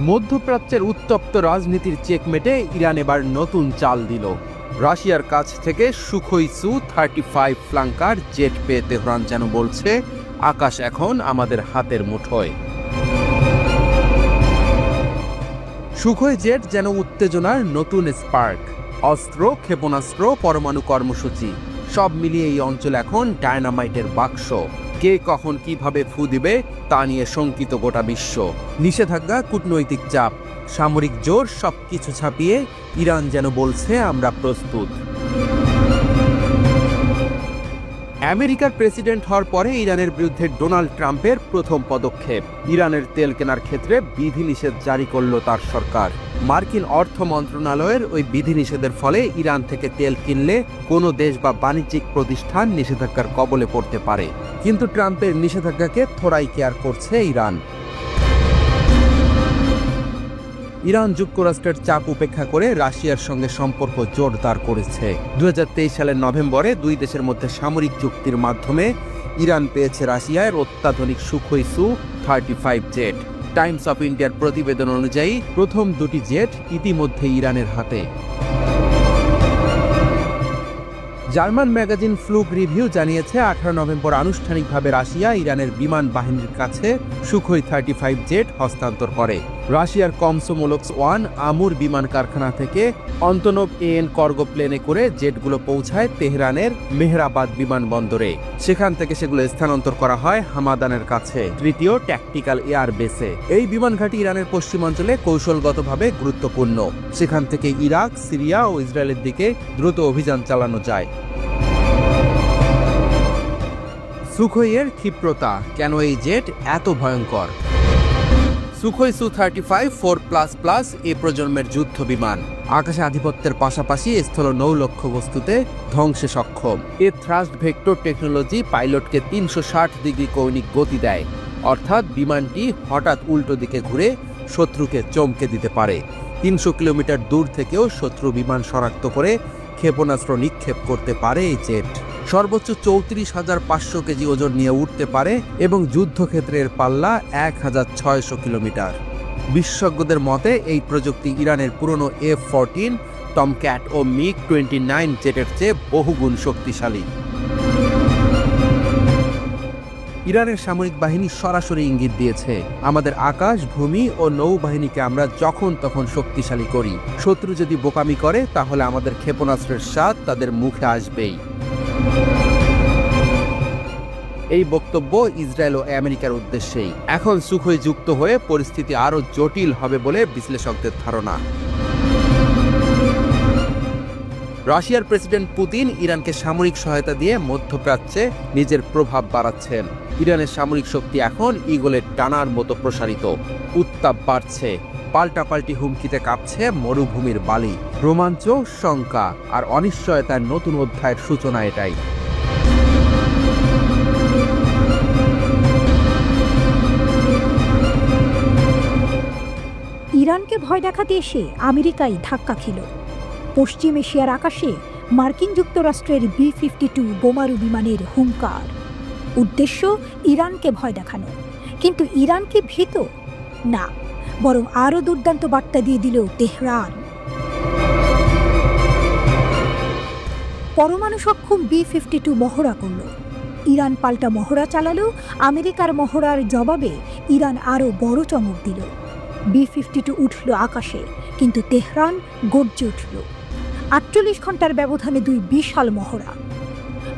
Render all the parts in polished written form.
মধ্যপ্রাচ্যের উত্তপ্ত রাজনীতির চেকমেটে ইরান এবার নতুন চাল দিল। রাশিয়ার কাছ থেকে সুখোই সু-35 ফ্লাঙ্কার জেট পেয়ে তেহরান যেন বলছে, আকাশ এখন আমাদের হাতের মুঠোয়। সুখোই জেট যেন উত্তেজনার নতুন স্পার্ক। অস্ত্র, ক্ষেপণাস্ত্র, পরমাণু কর্মসূচি সব মিলিয়ে এই অঞ্চল এখন ডায়নামাইটের বাক্স। কে কখন কিভাবে ফু দিবে তা নিয়ে শঙ্কিত গোটা বিশ্ব। নিষেধাজ্ঞা, কূটনৈতিক চাপ, সামরিক জোর সবকিছু ছাপিয়ে ইরান যেন বলছে, আমরা প্রস্তুত। আমেরিকার প্রেসিডেন্ট হওয়ার পরে ইরানের বিরুদ্ধে ডোনাল্ড ট্রাম্পের প্রথম পদক্ষেপ। ইরানের তেল কেনার ক্ষেত্রে বিধিনিষেধ জারি করল তার সরকার। মার্কিন অর্থ মন্ত্রণালয়ের ওই বিধিনিষেধের ফলে ইরান থেকে তেল কিনলে কোনো দেশ বা বাণিজ্যিক প্রতিষ্ঠান নিষেধাজ্ঞার কবলে পড়তে পারে। কিন্তু ট্রাম্পের নিষেধাজ্ঞাকে থোড়াই কেয়ার করছে ইরান। ইরান যুক্তরাষ্ট্রের চাপ উপেক্ষা করে রাশিয়ার সঙ্গে সম্পর্ক জোরদার করেছে। 2023 সালের নভেম্বরে দুই দেশের মধ্যে সামরিক চুক্তির মাধ্যমে ইরান পেয়েছে রাশিয়ার অত্যাধুনিক সুখোই সু-35 জেট। টাইমস অফ ইন্ডিয়ার প্রতিবেদন অনুযায়ী প্রথম দুটি জেট ইতিমধ্যে ইরানের হাতে। জার্মান ম্যাগাজিন ফ্লুগ রিভিউ জানিয়েছে, 18 নভেম্বর আনুষ্ঠানিকভাবে রাশিয়া ইরানের বিমান বাহিনীর কাছে সুখোই 35 জেট হস্তান্তর করে। রাশিয়ার কমসোমোলস্ক-1 আমুর বিমান কারখানা থেকে অন্তনোভ AN কার্গো প্লেনে করে জেটগুলো পৌঁছায় তেহরানের মেহরাবাদ বিমানবন্দরে। সেখান থেকে সেগুলো স্থানান্তর করা হয় হামাদানের কাছে, তৃতীয় ট্যাকটিক্যাল এয়ার বেসে। এই বিমান ঘাঁটি ইরানের পশ্চিমাঞ্চলে কৌশলগতভাবে গুরুত্বপূর্ণ। সেখান থেকে ইরাক, সিরিয়া ও ইসরায়েলের দিকে দ্রুত অভিযান চালানো যায়। সুখোইয়ের ক্ষিপ্রতা, কেন এই জেট এত ভয়ঙ্কর? সুখোই সু-35 4++ এ প্রজন্মের যুদ্ধ বিমান। আকাশে আধিপত্যের পাশাপাশি স্থল নৌ লক্ষ্যবস্তুতে ধ্বংসে সক্ষম। এর থ্রাস্ট ভেক্টর টেকনোলজি পাইলটকে 360 ডিগ্রি কৌণিক গতি দেয়, অর্থাৎ বিমানটি হঠাৎ উল্টো দিকে ঘুরে শত্রুকে চমকে দিতে পারে। 300 কিলোমিটার দূর থেকেও শত্রু বিমান শনাক্ত করে ক্ষেপণাস্ত্র নিক্ষেপ করতে পারে এই জেট। সর্বোচ্চ 34,500 কেজি ওজন নিয়ে উঠতে পারে এবং যুদ্ধক্ষেত্রের পাল্লা 1,600 কিলোমিটার। বিশেষজ্ঞদের মতে এই প্রযুক্তি ইরানের পুরনো F-14, টমক্যাট ও MiG-29 জেটের চেয়ে বহুগুণ শক্তিশালী। ইরানের সামরিক বাহিনী সরাসরি ইঙ্গিত দিয়েছে, আমাদের আকাশ, ভূমি ও নৌবাহিনীকে আমরা যখন তখন শক্তিশালী করি। শত্রু যদি বোকামি করে তাহলে আমাদের ক্ষেপণাস্ত্রের স্বাদ তাদের মুখে আসবেই। এই বক্তব্য ইসরায়েল ও আমেরিকার উদ্দেশ্যেই। এখন সুখোই যুক্ত হয়ে পরিস্থিতি আরও জটিল হবে বলে বিশ্লেষকদের ধারণা। রাশিয়ার প্রেসিডেন্ট পুতিন ইরানকে সামরিক সহায়তা দিয়ে মধ্যপ্রাচ্যে নিজের প্রভাব বাড়াচ্ছেন। ইরানের সামরিক শক্তি এখন ঈগলের টানার মতো প্রসারিত। উত্তাপ বাড়ছে, পাল্টাপাল্টি হুমকিতে কাঁপছে মরুভূমির বালি। রোমাঞ্চ, শঙ্কা আর অনিশ্চয়তার নতুন অধ্যায়ের সূচনা এটাই। ইরানকে ভয় দেখাতে এসে আমেরিকাই ধাক্কা খেল। পশ্চিম এশিয়ার আকাশে মার্কিন যুক্তরাষ্ট্রের B-52 বোমারু বিমানের হুঙ্কার। উদ্দেশ্য ইরানকে ভয় দেখানো, কিন্তু ইরান কি ভীত? না, বরং আরও দুর্দান্ত বার্তা দিয়ে দিল তেহরান। পরমাণু সক্ষম B-52 মহড়া করল। ইরান পাল্টা মহড়া চালালো। আমেরিকার মহড়ার জবাবে ইরান আরও বড় চমক দিল। B-52 উঠল আকাশে, কিন্তু তেহরান গর্জে উঠল। 48 ঘন্টার ব্যবধানে দুই বিশাল মহড়া।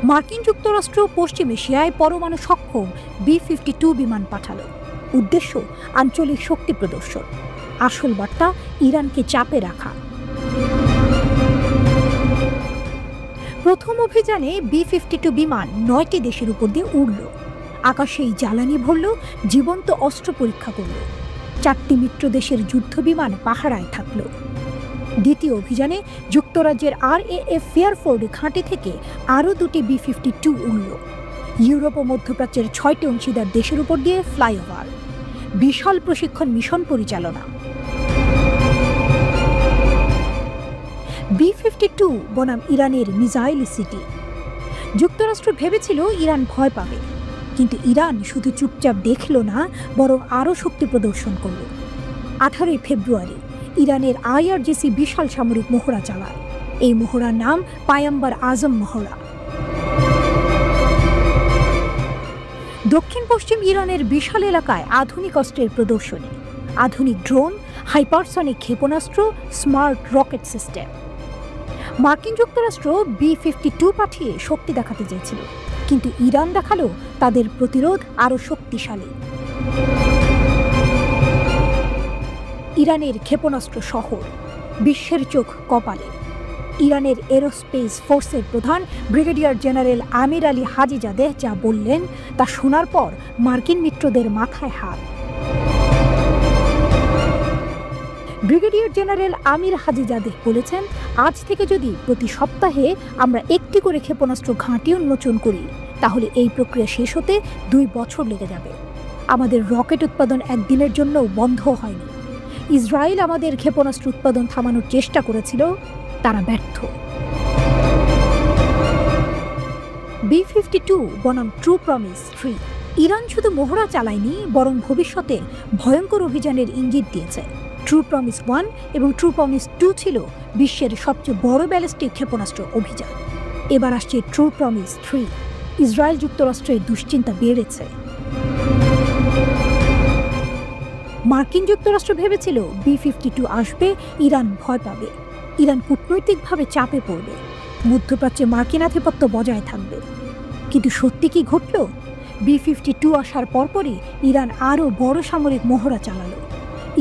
মার্কিন যুক্তরাষ্ট্র পশ্চিম এশিয়ায় পরমাণু সক্ষম B-52 বিমান পাঠালো। উদ্দেশ্য আঞ্চলিক শক্তি প্রদর্শন। আসল বার্তা ইরানকে চাপে রাখা। প্রথম অভিযানে B-52 বিমান 9টি দেশের উপর দিয়ে উড়ল। আকাশেই জ্বালানি ভরল, জীবন্ত অস্ত্র পরীক্ষা করল। 4টি মিত্র দেশের যুদ্ধ বিমান পাহারায় থাকল। দ্বিতীয় অভিযানে যুক্তরাজ্যের RAF ফেয়ারফোর্ড ঘাঁটি থেকে আরও 2টি B-52 উড়ল। ইউরোপ ও মধ্যপ্রাচ্যের 6টি অংশীদার দেশের উপর দিয়ে ফ্লাইওভার। বিশাল প্রশিক্ষণ মিশন পরিচালনা। B-52 বনাম ইরানের মিসাইল সিটি। যুক্তরাষ্ট্র ভেবেছিল ইরান ভয় পাবে, কিন্তু ইরান শুধু চুপচাপ দেখল না, বরং আরও শক্তি প্রদর্শন করল। 18 ফেব্রুয়ারি ইরানের IRGC বিশাল সামরিক মহড়া চালায়। এই মহড়ার নাম পায়াম্বার আজম মহড়া। দক্ষিণ পশ্চিম ইরানের বিশাল এলাকায় আধুনিক অস্ত্রের প্রদর্শনী, আধুনিক ড্রোন, হাইপারসনিক ক্ষেপণাস্ত্র, স্মার্ট রকেট সিস্টেম। মার্কিন যুক্তরাষ্ট্র B-52 পাঠিয়ে শক্তি দেখাতে চেয়েছিল, কিন্তু ইরান দেখালো তাদের প্রতিরোধ আরও শক্তিশালী। ইরানের ক্ষেপণাস্ত্র শহর, বিশ্বের চোখ কপালে। ইরানের এরোস্পেস ফোর্সের প্রধান ব্রিগেডিয়ার জেনারেল আমির আলী হাজিজাদেহ যা বললেন তা শোনার পর মার্কিন মিত্রদের মাথায় হাত। ব্রিগেডিয়ার জেনারেল আমির হাজিজাদেহ বলেছেন, আজ থেকে যদি প্রতি সপ্তাহে আমরা একটি করে ক্ষেপণাস্ত্র ঘাঁটি উন্মোচন করি, তাহলে এই প্রক্রিয়া শেষ হতে 2 বছর লেগে যাবে। আমাদের রকেট উৎপাদন একদিনের জন্যও বন্ধ হয়নি। ইসরায়েল আমাদের ক্ষেপণাস্ত্র উৎপাদন থামানোর চেষ্টা করেছিল, তারা ব্যর্থ। B-52 বনাম ট্রু প্রমিস 3। ইরান শুধু মহড়া চালায়নি, বরং ভবিষ্যতে ভয়ঙ্কর অভিযানের ইঙ্গিত দিয়েছে। ট্রু প্রমিস 1 এবং ট্রু প্রমিস 2 ছিল বিশ্বের সবচেয়ে বড় ব্যালিস্টিক ক্ষেপণাস্ত্র অভিযান। এবার আসছে ট্রু প্রমিস 3। ইসরায়েল যুক্তরাষ্ট্রের দুশ্চিন্তা বেড়েছে। মার্কিন যুক্তরাষ্ট্র ভেবেছিল B-52 আসবে, ইরান ভয় পাবে, ইরান কূটনৈতিকভাবে চাপে পড়বে, মধ্যপ্রাচ্যে মার্কিন আধিপত্য বজায় থাকবে। কিন্তু সত্যি কি ঘটল? B-52 আসার পরপরই ইরান আরও বড় সামরিক মহড়া চালালো।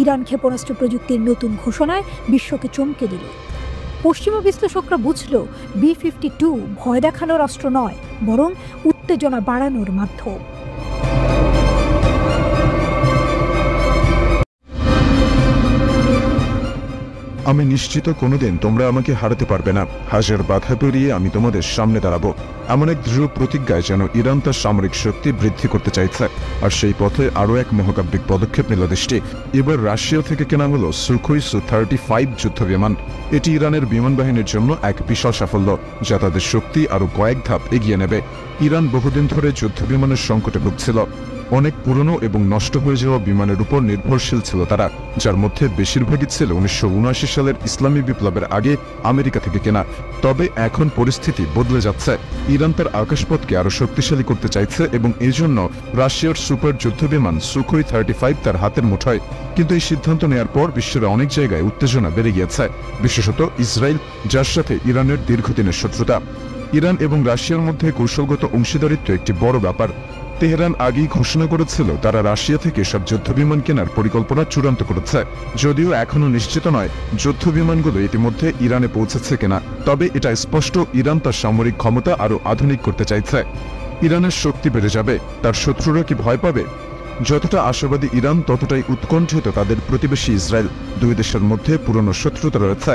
ইরান ক্ষেপণাস্ত্র প্রযুক্তির নতুন ঘোষণায় বিশ্বকে চমকে দিল। পশ্চিমা বিশ্লেষকরা বুঝল B-52 ভয় দেখানোর অস্ত্র নয়, বরং উত্তেজনা বাড়ানোর মাধ্যম। আমি নিশ্চিত কোনোদিন তোমরা আমাকে হারাতে পারবে না। হাজার বাধা পেরিয়ে আমি তোমাদের সামনে দাঁড়াবো। এমন এক দৃঢ় প্রতিজ্ঞায় যেন ইরান তার সামরিক শক্তি বৃদ্ধি করতে চাইছে, আর সেই পথে আরও এক মহাকাব্যিক পদক্ষেপ নিল দেশটি। এবার রাশিয়া থেকে কেনা হলো সুখোই Su-35 যুদ্ধ বিমান। এটি ইরানের বিমান বাহিনীর জন্য এক বিশাল সাফল্য, যা তাদের শক্তি আরও কয়েক ধাপ এগিয়ে নেবে। ইরান বহুদিন ধরে যুদ্ধ বিমানের সংকটে ভুগছিল। অনেক পুরনো এবং নষ্ট হয়ে যাওয়া বিমানের উপর নির্ভরশীল ছিল তারা, যার মধ্যে বেশিরভাগই ছিল 1979 সালের ইসলামী বিপ্লবের আগে আমেরিকা থেকে কেনা। তবে এখন পরিস্থিতি বদলে যাচ্ছে। ইরান তার আকাশপথকে আরও শক্তিশালী করতে চাইছে এবং এজন্য রাশিয়ার সুপার যুদ্ধ বিমান সুখোই 35 তার হাতের মুঠোয়। কিন্তু এই সিদ্ধান্ত নেওয়ার পর বিশ্বের অনেক জায়গায় উত্তেজনা বেড়ে গিয়েছে, বিশেষত ইসরায়েল, যার সাথে ইরানের দীর্ঘদিনের শত্রুতা। ইরান এবং রাশিয়ার মধ্যে কৌশলগত অংশীদারিত্ব একটি বড় ব্যাপার। তেহরান আগেই ঘোষণা করেছিল তারা রাশিয়া থেকে সব যুদ্ধবিমান কেনার পরিকল্পনা চূড়ান্ত করেছে, যদিও এখনও নিশ্চিত নয় যুদ্ধবিমানগুলো ইতিমধ্যে ইরানে পৌঁছেছে কিনা। তবে এটা স্পষ্ট ইরান তার সামরিক ক্ষমতা আরও আধুনিক করতে চাইছে। ইরানের শক্তি বেড়ে যাবে, তার শত্রুরা কি ভয় পাবে? যতটা আশাবাদী ইরান, ততটাই উৎকণ্ঠিত তাদের প্রতিবেশী ইসরায়েল। দুই দেশের মধ্যে পুরনো শত্রুতা রয়েছে।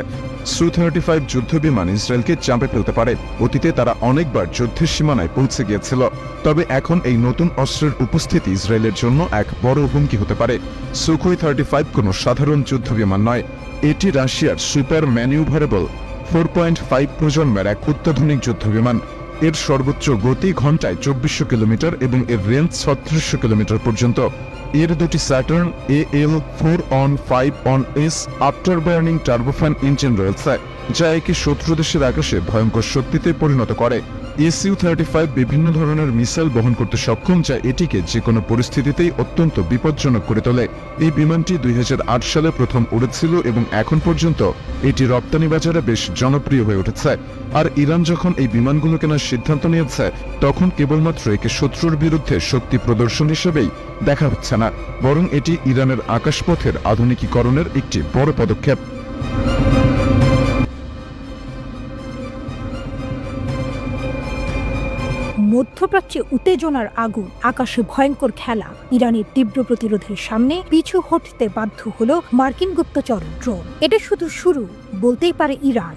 Su-35 যুদ্ধ বিমান ইসরায়েলকে চাপে ফেলতে পারে। অতীতে তারা অনেকবার যুদ্ধের সীমানায় পৌঁছে গিয়েছিল, তবে এখন এই নতুন অস্ত্রের উপস্থিতি ইসরায়েলের জন্য এক বড় হুমকি হতে পারে। সুখোই 35 কোনো সাধারণ যুদ্ধ বিমান নয়, এটি রাশিয়ার সুপার ম্যানিউভারেবল 4.5 প্রজন্মের এক অত্যাধুনিক যুদ্ধ বিমান। এর সর্বোচ্চ গতি ঘন্টায় 2400 কিলোমিটার এবং এর রেঞ্জ 3600 কিলোমিটার পর্যন্ত। এর দুটি Saturn AL-4-on-5-on-S after burning turbofan engine রয়েছে, যা একে শত্রু দেশের আকাশে ভয়ঙ্কর শক্তিতে পরিণত করে। Su-35 বিভিন্ন ধরনের মিসাইল বহন করতে সক্ষম, যা এটিকে যে কোনো পরিস্থিতিতেই অত্যন্ত বিপজ্জনক করে তোলে। এই বিমানটি 2008 সালে প্রথম উড়েছিল এবং এখন পর্যন্ত এটি রপ্তানি বাজারে বেশ জনপ্রিয় হয়ে উঠেছে। আর ইরান যখন এই বিমানগুলো কেনার সিদ্ধান্ত নিয়েছে, তখন কেবলমাত্র একে শত্রুর বিরুদ্ধে শক্তি প্রদর্শন হিসেবেই দেখা হচ্ছে না, বরং এটি ইরানের আকাশপথের আধুনিকীকরণের একটি বড় পদক্ষেপ। মধ্যপ্রাচ্যে উত্তেজনার আগুন, আকাশে ভয়ঙ্কর খেলা। ইরানের তীব্র প্রতিরোধের সামনে পিছু হটতে বাধ্য হলো মার্কিন গুপ্তচর ড্রোন। এটা শুধু শুরু বলতেই পারে ইরান।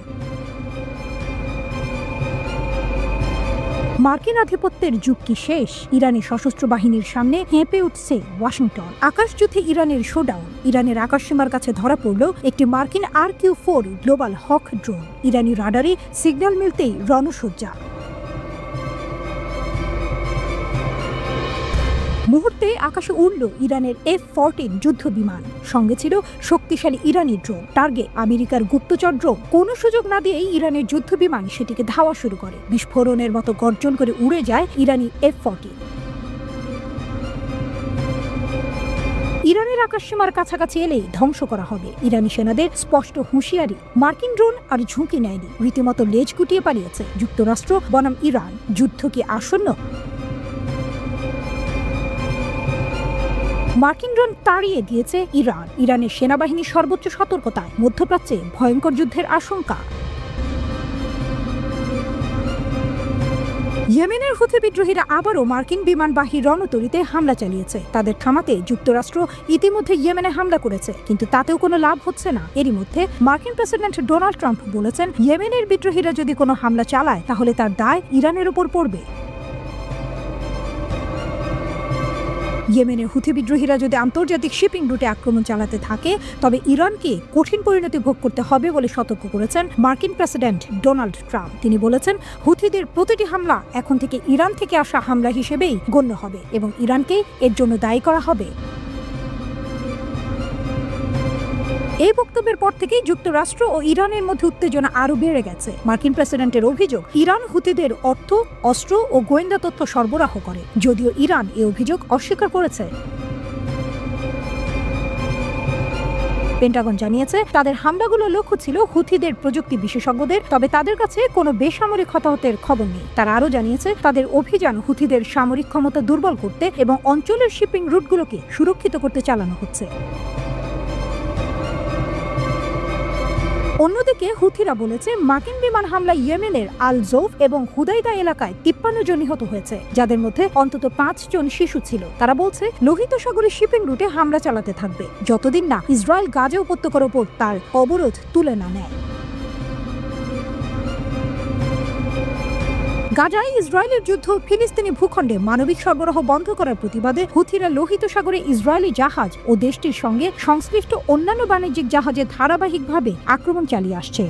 মার্কিন আধিপত্যের যুগ কি শেষ? ইরানের সশস্ত্র বাহিনীর সামনে কেঁপে উঠছে ওয়াশিংটন। আকাশযুদ্ধে ইরানের শোডাউন। ইরানের আকাশসীমার কাছে ধরা পড়ল একটি মার্কিন RQ-4 গ্লোবাল হক ড্রোন। ইরানি রাডারে সিগন্যাল মিলতেই রণসজ্জা। মুহূর্তে আকাশে উড়ল ইরানের F-14 যুদ্ধ বিমান। সঙ্গে ছিল শক্তিশালী ইরানি ড্রোন। টার্গেট আমেরিকার গুপ্তচর ড্রোন। কোনো সুযোগ না দিয়েই ইরানের যুদ্ধ বিমান সেটিকে ধাওয়া শুরু করে। বিস্ফোরণের মতো গর্জন করে উড়ে যায় ইরানি F-14। ইরানের আকাশসীমার কাছাকাছি এলেই ধ্বংস করা হবে। ইরানি সেনাদের স্পষ্ট হুঁশিয়ারি। মার্কিন ড্রোন আর ঝুঁকি নেয়নি, রীতিমতো লেজ গুটিয়ে পালিয়েছে যুক্তরাষ্ট্র বনাম ইরান। যুদ্ধ কি আসন্ন? মার্কিন ড্রোন তাড়িয়ে দিয়েছে ইরান। ইরানের সেনাবাহিনীর সর্বোচ্চ সতর্কতায় মধ্যপ্রাচ্যে ভয়ঙ্কর যুদ্ধের আশঙ্কা। ইয়েমেনের হুথি বিদ্রোহীরা আবারও মার্কিন বিমানবাহী রণতরীতে হামলা চালিয়েছে। তাদের থামাতে যুক্তরাষ্ট্র ইতিমধ্যে ইয়েমেনে হামলা করেছে, কিন্তু তাতেও কোনো লাভ হচ্ছে না। এরই মধ্যে মার্কিন প্রেসিডেন্ট ডোনাল্ড ট্রাম্প বলেছেন, ইয়েমেনের বিদ্রোহীরা যদি কোনো হামলা চালায় তাহলে তার দায় ইরানের উপর পড়বে। ইয়েমেনের হুথি বিদ্রোহীরা যদি আন্তর্জাতিক শিপিং রুটে আক্রমণ চালাতে থাকে তবে ইরানকে কঠিন পরিণতি ভোগ করতে হবে বলে সতর্ক করেছেন মার্কিন প্রেসিডেন্ট ডোনাল্ড ট্রাম্প। তিনি বলেছেন, হুথিদের প্রতিটি হামলা এখন থেকে ইরান থেকে আসা হামলা হিসেবেই গণ্য হবে এবং ইরানকেই এর জন্য দায়ী করা হবে। এই বক্তব্যের পর থেকেই যুক্তরাষ্ট্র ও ইরানের মধ্যে উত্তেজনা আরও বেড়ে গেছে। মার্কিন প্রেসিডেন্টের অভিযোগ, ইরান হুথিদের অর্থ, অস্ত্র ও গোয়েন্দা তথ্য সরবরাহ করে, যদিও ইরান এই অভিযোগ অস্বীকার করেছে। পেন্টাগন জানিয়েছে, তাদের হামলাগুলোর লক্ষ্য ছিল হুথিদের প্রযুক্তি বিশেষজ্ঞদের, তবে তাদের কাছে কোনো বেসামরিক হতাহতের খবর নেই। তারা আরও জানিয়েছে, তাদের অভিযান হুথিদের সামরিক ক্ষমতা দুর্বল করতে এবং অঞ্চলের শিপিং রুটগুলোকে সুরক্ষিত করতে চালানো হচ্ছে। অন্যদিকে হুথিরা বলেছে, মার্কিন বিমান হামলায় ইয়েমেনের আল জৌফ এবং হুদাইদা এলাকায় 53 জন নিহত হয়েছে, যাদের মধ্যে অন্তত 5 জন শিশু ছিল। তারা বলছে, লোহিত সাগরের শিপিং রুটে হামলা চালাতে থাকবে যতদিন না ইসরায়েল গাজা উপত্যকার ওপর তার অবরোধ তুলে না নেয়। গাজায় ইসরায়েলের যুদ্ধ ফিলিস্তিনি ভূখণ্ডে মানবিক সরবরাহ বন্ধ করার প্রতিবাদে হুথিরা লোহিত সাগরে ইসরায়েলি জাহাজ ও দেশটির সঙ্গে সংশ্লিষ্ট অন্যান্য বাণিজ্যিক জাহাজে ধারাবাহিকভাবে আক্রমণ চালিয়ে আসছে।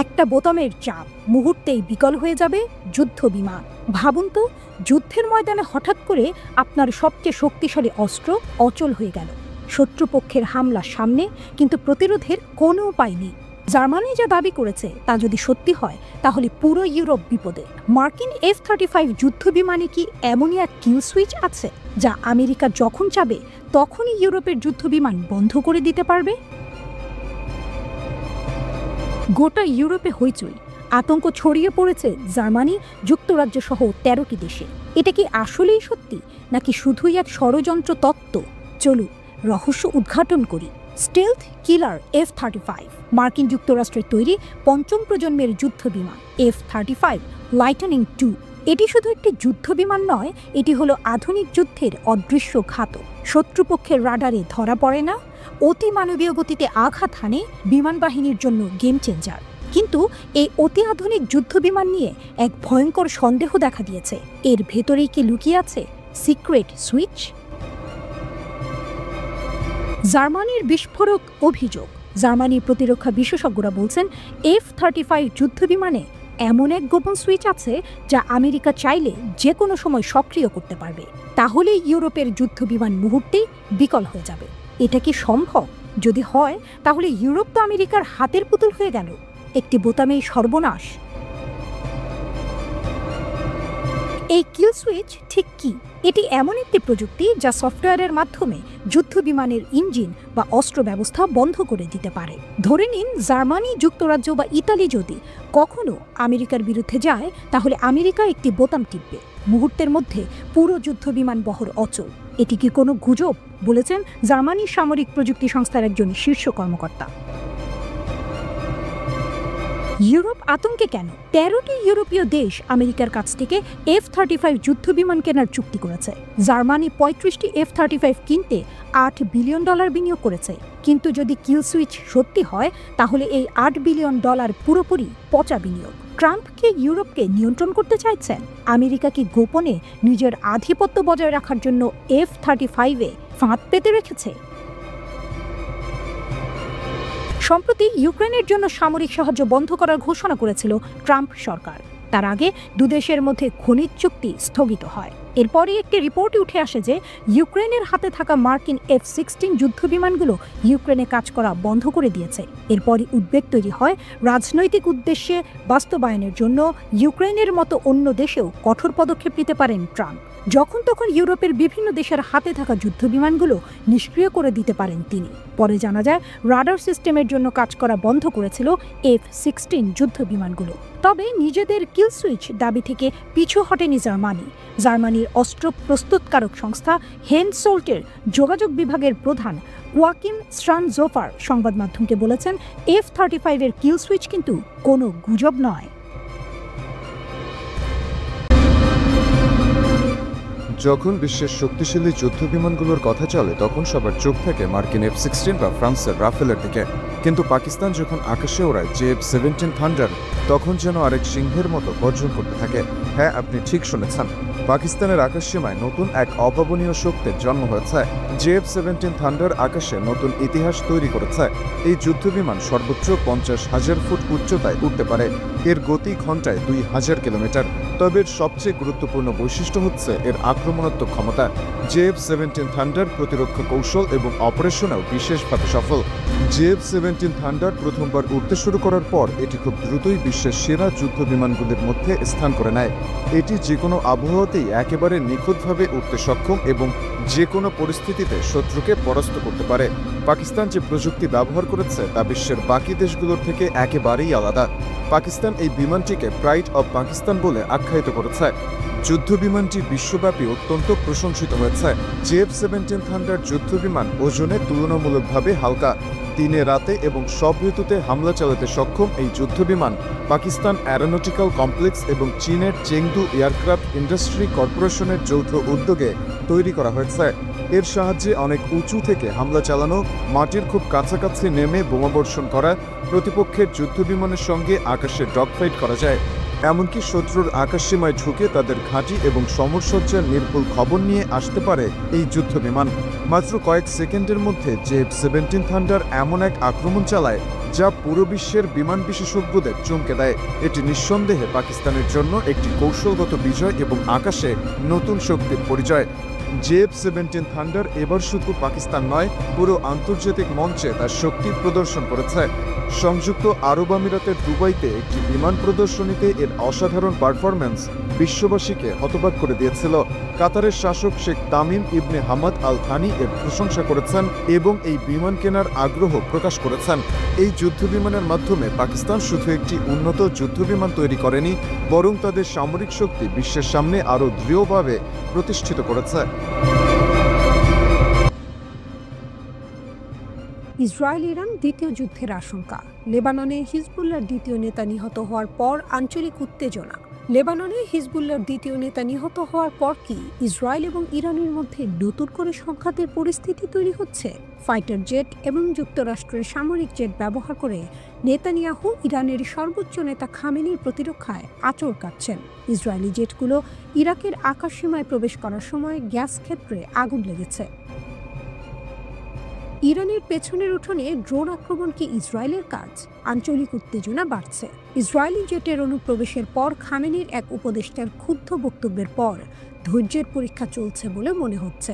একটা বোতামের চাপ, মুহূর্তেই বিকল হয়ে যাবে যুদ্ধ বিমান। ভাবুন তো, যুদ্ধের ময়দানে হঠাৎ করে আপনার সবচেয়ে শক্তিশালী অস্ত্র অচল হয়ে গেল। শত্রুপক্ষের হামলা সামনে, কিন্তু প্রতিরোধের কোনো উপায় নেই। জার্মানি যা দাবি করেছে তা যদি সত্যি হয় তাহলে পুরো ইউরোপ বিপদে। মার্কিন F-35 যুদ্ধ বিমানে কি এমনই এক কিল সুইচ আছে যা আমেরিকা যখন চাবে তখনই ইউরোপের যুদ্ধ বিমান বন্ধ করে দিতে পারবে? গোটা ইউরোপে হইচই, আতঙ্ক ছড়িয়ে পড়েছে জার্মানি, যুক্তরাজ্য সহ 13টি দেশে। এটা কি আসলেই সত্যি নাকি শুধুই এক ষড়যন্ত্র তত্ত্ব? চলুন রহস্য উদ্ঘাটন করি। স্টেলথ কিলার F-35 মার্কিন যুক্তরাষ্ট্রের তৈরি 5ম প্রজন্মের যুদ্ধ বিমান F-35 লাইটনিং 2। এটি শুধু একটি যুদ্ধ বিমান নয়, এটি হলো আধুনিক যুদ্ধের অদৃশ্য ঘাতক। শত্রুপক্ষের রাডারে ধরা পড়ে না, অতি মানবীয় গতিতে আঘাত হানে, বিমান বাহিনীর জন্য গেম চেঞ্জার। কিন্তু এই অতি আধুনিক যুদ্ধ বিমান নিয়ে এক ভয়ঙ্কর সন্দেহ দেখা দিয়েছে। এর ভেতরেই কি লুকিয়ে আছে সিক্রেট সুইচ? জার্মানির বিস্ফোরক অভিযোগ। জার্মানির প্রতিরক্ষা বিশেষজ্ঞরা বলছেন, F-35 যুদ্ধ বিমানে এমন এক গোপন সুইচ আছে যা আমেরিকা চাইলে যে কোনো সময় সক্রিয় করতে পারবে। তাহলে ইউরোপের যুদ্ধ বিমান মুহূর্তেই বিকল হয়ে যাবে। এটা কি সম্ভব? যদি হয় তাহলে ইউরোপ তো আমেরিকার হাতের পুতুল হয়ে গেল। একটি বোতামেই সর্বনাশ। এই কিল সুইচ ঠিক কি? এটি এমন একটি প্রযুক্তি যা সফটওয়্যারের মাধ্যমে যুদ্ধ বিমানের ইঞ্জিন বা অস্ত্র ব্যবস্থা বন্ধ করে দিতে পারে। ধরে নিন, জার্মানি, যুক্তরাজ্য বা ইতালি যদি কখনো আমেরিকার বিরুদ্ধে যায় তাহলে আমেরিকা একটি বোতাম টিপবে, মুহূর্তের মধ্যে পুরো যুদ্ধ বিমান বহর অচল। এটি কি কোনো গুজব? বলেছেন জার্মানির সামরিক প্রযুক্তি সংস্থার একজন শীর্ষ কর্মকর্তা। ইউরোপ আতঙ্কে কেন? 13টি ইউরোপীয় দেশ আমেরিকার কাছ থেকে F-35 যুদ্ধ বিমান কেনার চুক্তি করেছে। জার্মানি 35টি F-35 কিনতে $8 বিলিয়ন বিনিয়োগ করেছে। কিন্তু যদি কিল সুইচ সত্যি হয় তাহলে এই $8 বিলিয়ন পুরোপুরি পচা বিনিয়োগ। ট্রাম্প কি ইউরোপকে নিয়ন্ত্রণ করতে চাইছেন? আমেরিকা কি গোপনে নিজের আধিপত্য বজায় রাখার জন্য F-35-এ ফাঁদ পেতে রেখেছে? সম্প্রতি ইউক্রেনের জন্য সামরিক সাহায্য বন্ধ করার ঘোষণা করেছিল ট্রাম্প সরকার। তার আগে দুদেশের মধ্যে খনিজ চুক্তি স্থগিত হয়। এরপরই একটি রিপোর্টে উঠে আসে যে ইউক্রেনের হাতে থাকা মার্কিন F-16 যুদ্ধবিমানগুলো ইউক্রেনে কাজ করা বন্ধ করে দিয়েছে। এরপরই উদ্বেগ তৈরি হয় রাজনৈতিক উদ্দেশ্যে বাস্তবায়নের জন্য ইউক্রেনের মতো অন্য দেশেও কঠোর পদক্ষেপ নিতে পারেন ট্রাম্প। যখন তখন ইউরোপের বিভিন্ন দেশের হাতে থাকা যুদ্ধবিমানগুলো নিষ্ক্রিয় করে দিতে পারেন তিনি। পরে জানা যায় রাডার সিস্টেমের জন্য কাজ করা বন্ধ করেছিল F-16 যুদ্ধবিমানগুলো। তবে নিজেদের কিল সুইচ দাবি থেকে পিছু হটেনি জার্মানির অস্ত্র প্রস্তুতকারক সংস্থা হেনসোল্টের যোগাযোগ বিভাগের প্রধান ওয়াকিম স্ট্রানজোফার সংবাদ মাধ্যমকে বলেছেন, F-35 এর কিল সুইচ কিন্তু কোনো গুজব নয়। যখন বিশ্বের শক্তিশালী যুদ্ধবিমানগুলোর কথা চলে তখন সবার চোখ থাকে মার্কিন F-16 বা ফ্রান্সের রাফেলের দিকে। কিন্তু পাকিস্তান যখন আকাশে ওড়ায় JF-17 থান্ডার, তখন যেন আরেক সিংহের মতো গর্জন করতে থাকে। হ্যাঁ, আপনি ঠিক শুনেছেন, পাকিস্তানের আকাশসীমায় নতুন এক অভাবনীয় শক্তির জন্ম হয়েছে। JF-17 থান্ডার আকাশে নতুন ইতিহাস তৈরি করেছে। এই যুদ্ধবিমান সর্বোচ্চ 50,000 ফুট উচ্চতায় উঠতে পারে। এর গতি ঘন্টায় 2000 কিলোমিটার। তবে এর সবচেয়ে গুরুত্বপূর্ণ বৈশিষ্ট্য হচ্ছে এর আক্রমণাত্মক ক্ষমতা। JF-17 থান্ডার প্রতিরক্ষা কৌশল এবং অপারেশনেও বিশেষভাবে সফল। JF-17 থান্ডার প্রথমবার উড়তে শুরু করার পর এটি খুব দ্রুতই বিশ্বের সেরা যুদ্ধবিমানগুলির মধ্যে স্থান করে নেয়। এটি যে কোনো আবহাওয়াতেই একেবারে নিখুঁতভাবে উড়তে সক্ষম এবং যে কোনো পরিস্থিতিতে শত্রুকে পরাস্ত করতে পারে। পাকিস্তান যে প্রযুক্তি ব্যবহার করেছে তা বিশ্বের বাকি দেশগুলোর থেকে একেবারেই আলাদা। পাকিস্তান এই বিমানটিকে প্রাইড অব পাকিস্তান বলে আখ্যায়িত করেছে। যুদ্ধবিমানটি বিশ্বব্যাপী অত্যন্ত প্রশংসিত হয়েছে। JF-17 থান্ডার যুদ্ধবিমান ওজনে তুলনামূলকভাবে হালকা। দিনে রাতে এবং সব ঋতুতে হামলা চালাতে সক্ষম এই যুদ্ধবিমান পাকিস্তান অ্যারোনটিক্যাল কমপ্লেক্স এবং চীনের চেংদু এয়ারক্রাফট ইন্ডাস্ট্রি কর্পোরেশনের যৌথ উদ্যোগে তৈরি করা হয়েছে। এর সাহায্যে অনেক উঁচু থেকে হামলা চালানো, মাটির খুব কাছাকাছি নেমে বোমাবর্ষণ করা, প্রতিপক্ষের যুদ্ধবিমানের সঙ্গে আকাশে ডগফাইট করা যায়। এমনকি শত্রুর আকাশসীমায় ঢুকে তাদের ঘাঁটি এবং সমরসজ্জার নির্ভুল খবর নিয়ে আসতে পারে এই যুদ্ধবিমান। মাত্র কয়েক সেকেন্ডের মধ্যে JF-17 থান্ডার এমন এক আক্রমণ চালায় যা পুরো বিশ্বের বিমান বিশেষজ্ঞদের চমকে দেয়। এটি নিঃসন্দেহে পাকিস্তানের জন্য একটি কৌশলগত বিজয় এবং আকাশে নতুন শক্তির পরিচয়। JF-17 থান্ডার এবার শুধু পাকিস্তান নয়, পুরো আন্তর্জাতিক মঞ্চে তার শক্তি প্রদর্শন করেছে। সংযুক্ত আরব আমিরাতের দুবাইতে একটি বিমান প্রদর্শনীতে এর অসাধারণ পারফরম্যান্স বিশ্ববাসীকে হতবাক করে দিয়েছিল। কাতারের শাসক শেখ তামিম ইবনে হামাদ আল থানি এর প্রশংসা করেছেন এবং এই বিমান কেনার আগ্রহ প্রকাশ করেছেন। এই যুদ্ধবিমানের মাধ্যমে পাকিস্তান শুধু একটি উন্নত যুদ্ধবিমান তৈরি করেনি, বরং তাদের সামরিক শক্তি বিশ্বের সামনে আরও দৃঢ়ভাবে প্রতিষ্ঠিত করেছে। ইসরায়েল ইরান দ্বিতীয় যুদ্ধের আশঙ্কা। লেবাননে হিজবুল্লাহর দ্বিতীয় নেতা নিহত হওয়ার পর আঞ্চলিক উত্তেজনা। লেবাননে হিজবুল্লাহর দ্বিতীয় নেতা নিহত হওয়ার পর কি ইসরায়েল এবং ইরানের মধ্যে নতুন করে সংঘাতের পরিস্থিতি তৈরি হচ্ছে? ফাইটার জেট এবং যুক্তরাষ্ট্রের সামরিক জেট ব্যবহার করে নেতানিয়াহু ইরানের সর্বোচ্চ নেতা খামেনির প্রতিরক্ষায় আঁচড় কাটছেন। ইসরায়েলি জেটগুলো ইরাকের আকাশসীমায় প্রবেশ করার সময় গ্যাস ক্ষেত্রে আগুন লেগেছে। ইরানের পেছনের উঠোনে ড্রোন আক্রমণ কি ইসরায়েলের কাজ? আঞ্চলিক উত্তেজনা বাড়ছে। ইসরায়েলি জেটের অনুপ্রবেশের পর খামেনির এক উপদেষ্টার ক্ষুব্ধ বক্তব্যের পর ধৈর্যের পরীক্ষা চলছে বলে মনে হচ্ছে।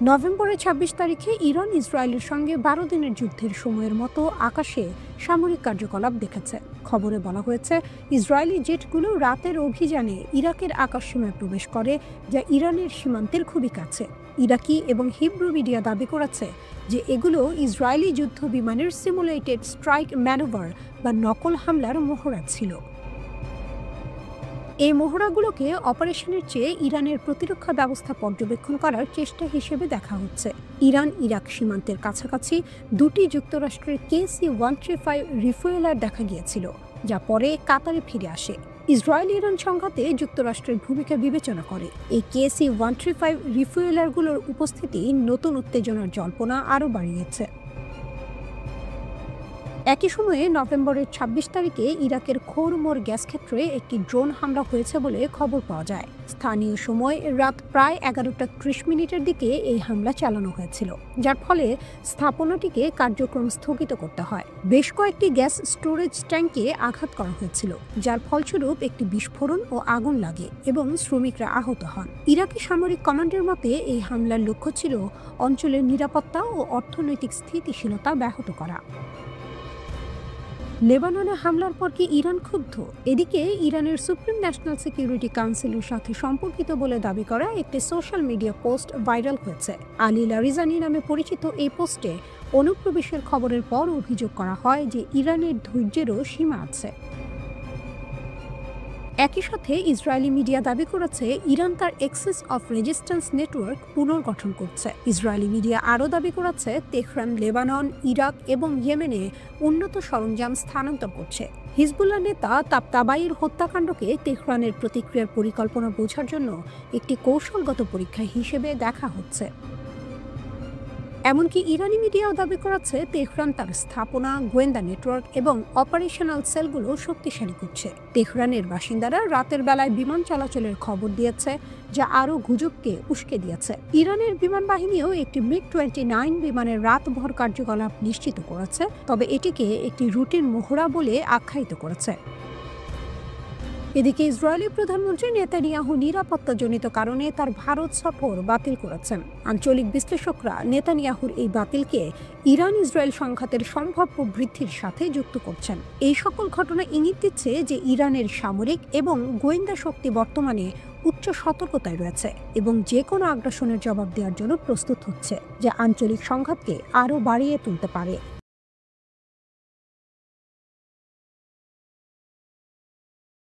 নভেম্বরের 26 তারিখে ইরান ইসরায়েলের সঙ্গে 12 দিনের যুদ্ধের সময়ের মতো আকাশে সামরিক কার্যকলাপ দেখেছে। খবরে বলা হয়েছে, ইসরায়েলি জেটগুলো রাতের অভিযানে ইরাকের আকাশসীমায় প্রবেশ করে, যা ইরানের সীমান্তের খুবই কাছে। ইরাকি এবং হিব্রু মিডিয়া দাবি করেছে যে এগুলো ইসরায়েলি যুদ্ধ বিমানের সিমুলেটেড স্ট্রাইক ম্যানুভার বা নকল হামলার মহড়া ছিল। এই মহড়াগুলোকে অপারেশনের চেয়ে ইরানের প্রতিরক্ষা ব্যবস্থা পর্যবেক্ষণ করার চেষ্টা হিসেবে দেখা হচ্ছে। ইরান ইরাক সীমান্তের কাছাকাছি দুটি যুক্তরাষ্ট্রের KC-135 রিফুয়েলার দেখা গিয়েছিল, যা পরে কাতারে ফিরে আসে। ইসরায়েল ইরান সংঘাতে যুক্তরাষ্ট্রের ভূমিকা বিবেচনা করে এই KC-135 রিফুয়েলারগুলোর উপস্থিতি নতুন উত্তেজনার জল্পনা আরও বাড়িয়েছে। একই সময়ে নভেম্বরের ২৬ তারিখে ইরাকের খোরমোর গ্যাস ক্ষেত্রে একটি ড্রোন হামলা হয়েছে বলে খবর পাওয়া যায়। স্থানীয় সময় রাত প্রায় ১১:৩০ দিকে এই হামলা চালানো হয়েছিল, যার ফলে স্থাপনাটিকে কার্যক্রম স্থগিত করতে হয়। বেশ কয়েকটি গ্যাস স্টোরেজ ট্যাঙ্কে আঘাত করা হয়েছিল, যার ফলস্বরূপ একটি বিস্ফোরণ ও আগুন লাগে এবং শ্রমিকরা আহত হন। ইরাকি সামরিক কমান্ডের মতে এই হামলার লক্ষ্য ছিল অঞ্চলের নিরাপত্তা ও অর্থনৈতিক স্থিতিশীলতা ব্যাহত করা। লেবাননে হামলার পর কি ইরান ক্ষুব্ধ? এদিকে ইরানের সুপ্রিম ন্যাশনাল সিকিউরিটি কাউন্সিলের সাথে সম্পর্কিত বলে দাবি করা একটি সোশ্যাল মিডিয়া পোস্ট ভাইরাল হয়েছে। আলী লারিজানি নামে পরিচিত এই পোস্টে অনুপ্রবেশের খবরের পর অভিযোগ করা হয় যে ইরানের ধৈর্যেরও সীমা আছে। একই সাথে ইসরায়েলি মিডিয়া দাবি করেছে ইরান তার এক্সিস অফ রেজিস্ট্যান্স নেটওয়ার্ক পুনর্গঠন করছে। ইসরায়েলি মিডিয়া আরও দাবি করেছে তেহরান লেবানন, ইরাক এবং ইয়েমেনে উন্নত সরঞ্জাম স্থানান্তর করছে। হিজবুল্লাহ নেতা তাবতাবাইয়ের হত্যাকাণ্ডকে তেহরানের প্রতিক্রিয়ার পরিকল্পনা বোঝার জন্য একটি কৌশলগত পরীক্ষা হিসেবে দেখা হচ্ছে। এমনকি ইরানি মিডিয়াও দাবি করেছে তেহরান তার স্থাপনা, গোয়েন্দা নেটওয়ার্ক এবং অপারেশনাল সেলগুলো শক্তিশালী করছে। তেহরানের বাসিন্দারা রাতের বেলায় বিমান চলাচলের খবর দিয়েছে, যা আরও গুজবকে উস্কে দিয়েছে। ইরানের বিমান বাহিনীও একটি MiG-29 বিমানের রাতভর কার্যকলাপ নিশ্চিত করেছে, তবে এটিকে একটি রুটিন মহড়া বলে আখ্যায়িত করেছে। এদিকে ইসরায়েলি প্রধানমন্ত্রী নেতানিয়াহু নিরাপত্তাজনিত কারণে তার ভারত সফর বাতিল করেছেন। আঞ্চলিক বিশ্লেষকরা নেতানিয়াহুর এই বাতিলকে ইরান ইসরায়েল সংঘাতের সম্ভাব্য বৃদ্ধির সাথে যুক্ত করছেন। এই সকল ঘটনা ইঙ্গিত দিচ্ছে যে ইরানের সামরিক এবং গোয়েন্দা শক্তি বর্তমানে উচ্চ সতর্কতায় রয়েছে এবং যে কোনো আগ্রাসনের জবাব দেওয়ার জন্য প্রস্তুত হচ্ছে, যা আঞ্চলিক সংঘাতকে আরও বাড়িয়ে তুলতে পারে।